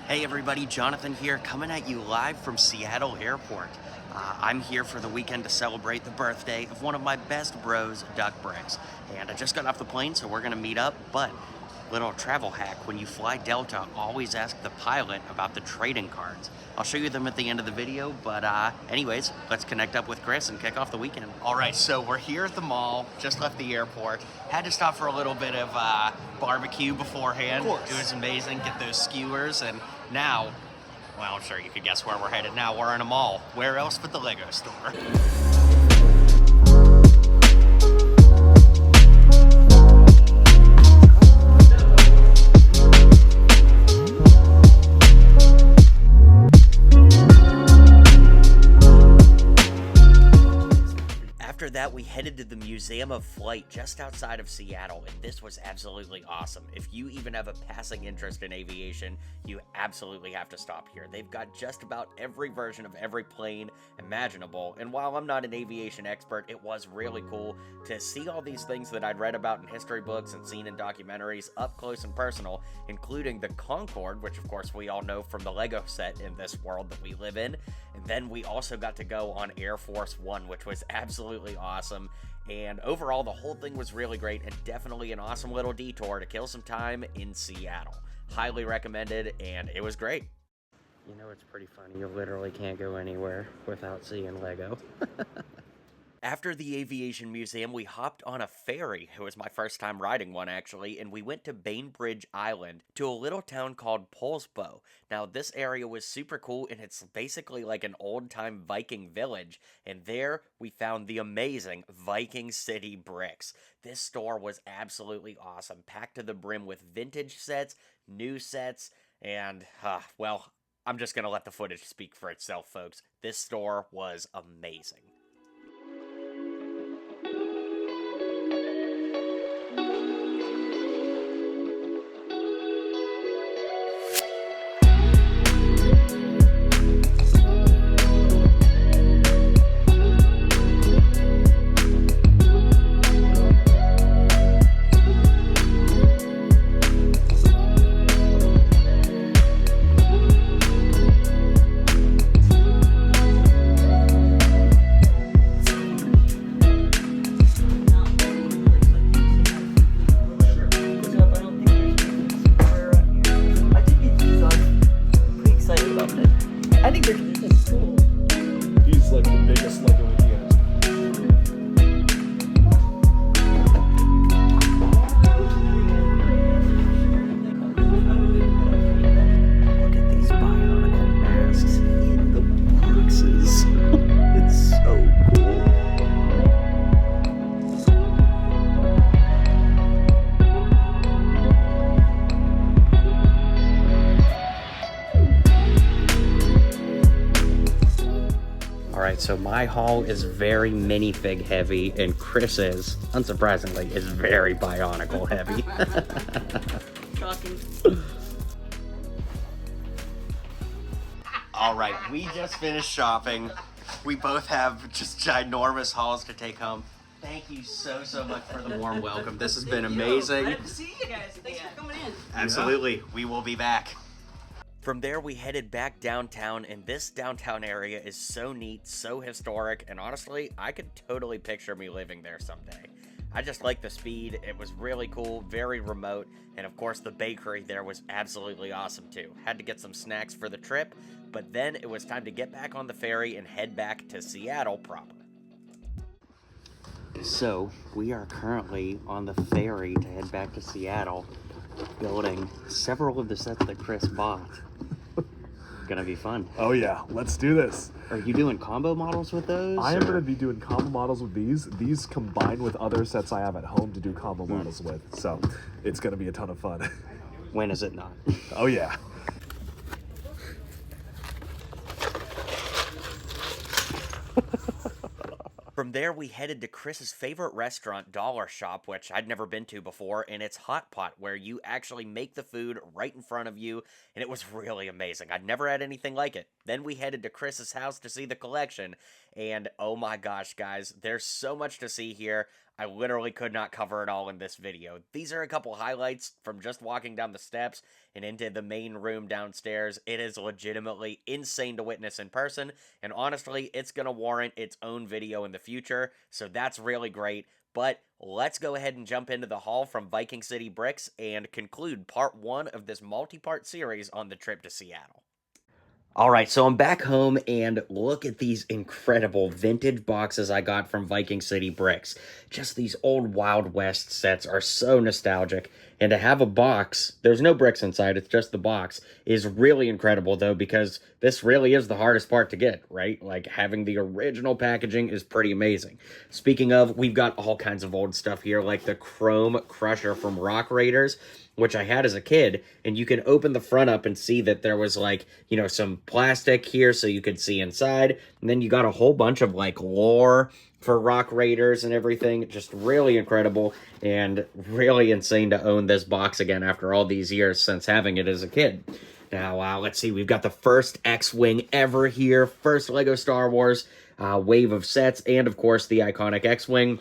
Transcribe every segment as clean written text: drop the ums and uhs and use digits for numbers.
Hey everybody, Jonathan here, coming at you live from Seattle Airport. I'm here for the weekend to celebrate the birthday of one of my best bros, Duck Bricks. And I just got off the plane, so we're gonna meet up, but little travel hack, when you fly Delta, always ask the pilot about the trading cards. I'll show you them at the end of the video, but anyways, let's connect up with Chris and kick off the weekend. All right, so we're here at the mall, just left the airport. Had to stop for a little bit of barbecue beforehand. Of course. It was amazing, get those skewers, and now, well, I'm sure you could guess where we're headed now. We're in a mall. Where else but the Lego store? After that, we headed to the Museum of Flight just outside of Seattle, and this was absolutely awesome. If you even have a passing interest in aviation, you absolutely have to stop here. They've got just about every version of every plane imaginable, and while I'm not an aviation expert, it was really cool to see all these things that I'd read about in history books and seen in documentaries up close and personal, including the Concorde, which of course we all know from the Lego set in this world that we live in. And then we also got to go on Air Force One, which was absolutely awesome. And overall, the whole thing was really great and definitely an awesome little detour to kill some time in Seattle. Highly recommended, and it was great. You know, it's pretty funny. You literally can't go anywhere without seeing Lego. After the Aviation Museum, we hopped on a ferry. It was my first time riding one, actually, and we went to Bainbridge Island to a little town called Polsbo. Now, this area was super cool, and it's basically like an old-time Viking village, and there we found the amazing Viking City Bricks. This store was absolutely awesome, packed to the brim with vintage sets, new sets, and, well, I'm just gonna let the footage speak for itself, folks. This store was amazing. He's like the biggest Lego he has. Look at these bionicle masks in the boxes. It's so cool. Alright, so my haul is very minifig heavy, and Chris's, unsurprisingly, is very bionicle heavy. Shocking. Alright, we just finished shopping. We both have just ginormous hauls to take home. Thank you so much for the warm welcome. This has been amazing. Glad to see you guys. Thanks for coming in. Absolutely. We will be back. From there, we headed back downtown, and this downtown area is so neat, so historic, and honestly, I could totally picture me living there someday. I just like the speed. It was really cool, very remote, and of course, the bakery there was absolutely awesome too. Had to get some snacks for the trip, but then it was time to get back on the ferry and head back to Seattle proper. So, we are currently on the ferry to head back to Seattle, building several of the sets that Chris bought. Gonna be fun. Oh yeah, let's do this. Are you doing combo models with those? I am going to be doing combo models with these. These combined with other sets I have at home to do combo models with. So it's going to be a ton of fun. When is it not? Oh yeah. From there, we headed to Chris's favorite restaurant, Dollar Shop, which I'd never been to before, and it's Hot Pot, where you actually make the food right in front of you, and it was really amazing. I'd never had anything like it. Then we headed to Chris's house to see the collection, and oh my gosh, guys, there's so much to see here. I literally could not cover it all in this video. These are a couple highlights from just walking down the steps and into the main room downstairs. It is legitimately insane to witness in person, and honestly, it's going to warrant its own video in the future, so that's really great. But let's go ahead and jump into the haul from Viking City Bricks and conclude part 1 of this multi-part series on the trip to Seattle. Alright, so I'm back home, and look at these incredible vintage boxes I got from Viking City Bricks. Just these old Wild West sets are so nostalgic, and to have a box, there's no bricks inside, it's just the box, is really incredible, though, because this really is the hardest part to get, right? Like, having the original packaging is pretty amazing. Speaking of, we've got all kinds of old stuff here, like the Chrome Crusher from Rock Raiders, which I had as a kid, and you can open the front up and see that there was, like, you know, some plastic here so you could see inside, and then you got a whole bunch of, like, lore for Rock Raiders and everything. Just really incredible, and really insane to own this box again after all these years since having it as a kid. Now, let's see, we've got the first X-Wing ever here, first LEGO Star Wars wave of sets, and, of course, the iconic X-Wing.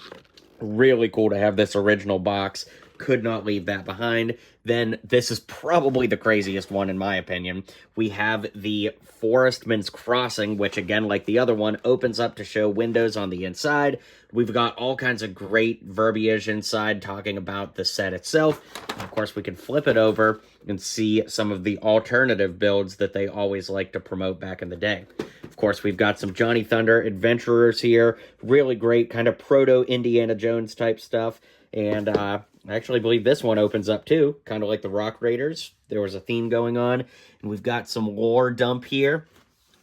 Really cool to have this original box. Could not leave that behind. Then this is probably the craziest one in my opinion. We have the Forestman's Crossing, which again, like the other one, opens up to show windows on the inside. We've got all kinds of great verbiage inside talking about the set itself. Of course, we can flip it over and see some of the alternative builds that they always like to promote back in the day. Of course, we've got some Johnny Thunder adventurers here. Really great kind of proto-Indiana Jones type stuff. And I actually believe this one opens up too, kind of like the Rock Raiders. There was a theme going on. And we've got some lore dump here.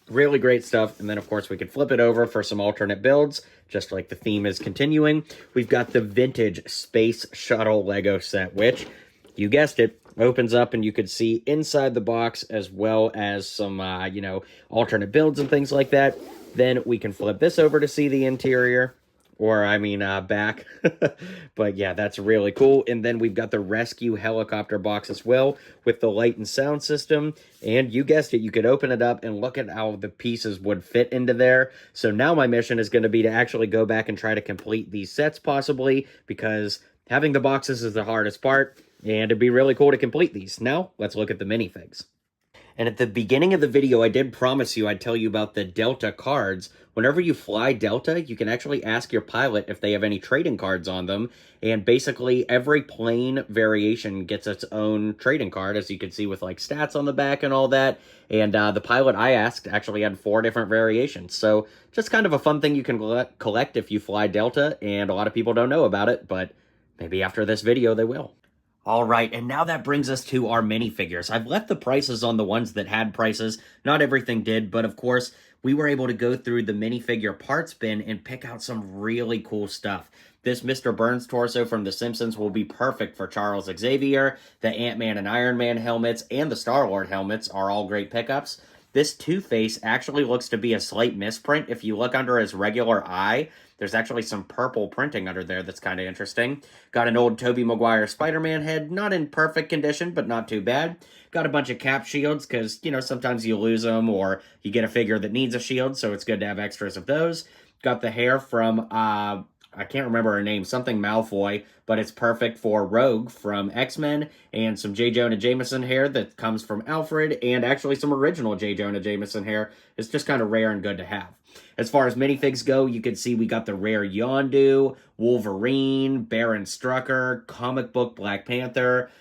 Really great stuff. And then, of course, we can flip it over for some alternate builds, just like the theme is continuing. We've got the vintage Space Shuttle Lego set, which, you guessed it, opens up and you could see inside the box as well as some, you know, alternate builds and things like that. Then we can flip this over to see the interior. Or, I mean, back. But, yeah, that's really cool. And then we've got the rescue helicopter box as well with the light and sound system. And you guessed it, you could open it up and look at how the pieces would fit into there. So now my mission is going to be to actually go back and try to complete these sets possibly, because having the boxes is the hardest part. And it'd be really cool to complete these. Now, let's look at the minifigs. And at the beginning of the video, I did promise you I'd tell you about the Delta cards. Whenever you fly Delta, you can actually ask your pilot if they have any trading cards on them. And basically, every plane variation gets its own trading card, as you can see with, like, stats on the back and all that. And the pilot I asked actually had 4 different variations. So, just kind of a fun thing you can collect if you fly Delta. And a lot of people don't know about it, but maybe after this video they will. All right, and now that brings us to our minifigures. I've left the prices on the ones that had prices. Not everything did, but of course, we were able to go through the minifigure parts bin and pick out some really cool stuff. This Mr. Burns torso from The Simpsons will be perfect for Charles Xavier. The Ant-Man and Iron Man helmets and the Star-Lord helmets are all great pickups. This Two-Face actually looks to be a slight misprint. If you look under his regular eye, there's actually some purple printing under there that's kind of interesting. Got an old Tobey Maguire Spider-Man head, not in perfect condition, but not too bad. Got a bunch of cap shields, because, you know, sometimes you lose them, or you get a figure that needs a shield, so it's good to have extras of those. Got the hair from, I can't remember her name, something Malfoy, but it's perfect for Rogue from X-Men, and some J. Jonah Jameson hair that comes from Alfred, and actually some original J. Jonah Jameson hair. It's just kind of rare and good to have. As far as minifigs go, you can see we got the rare Yondu, Wolverine, Baron Strucker, comic book Black Panther,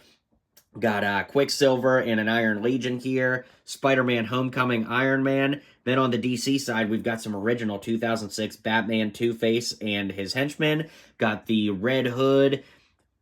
got Quicksilver and an Iron Legion here, Spider-Man Homecoming Iron Man. Then on the DC side, we've got some original 2006 Batman Two-Face and his henchmen. Got the Red Hood,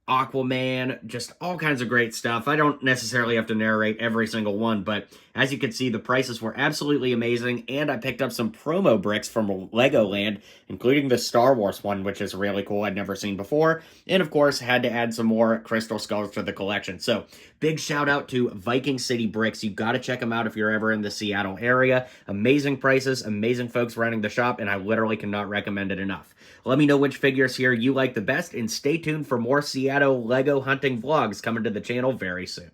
Aquaman, just all kinds of great stuff. I don't necessarily have to narrate every single one, but as you can see, the prices were absolutely amazing, and I picked up some promo bricks from Legoland, including the Star Wars one, which is really cool, I'd never seen before, and of course, had to add some more Crystal Skulls to the collection. So, big shout out to Viking City Bricks. You gotta check them out if you're ever in the Seattle area. Amazing prices, amazing folks running the shop, and I literally cannot recommend it enough. Let me know which figures here you like the best, and stay tuned for more Seattle Lego hunting vlogs coming to the channel very soon.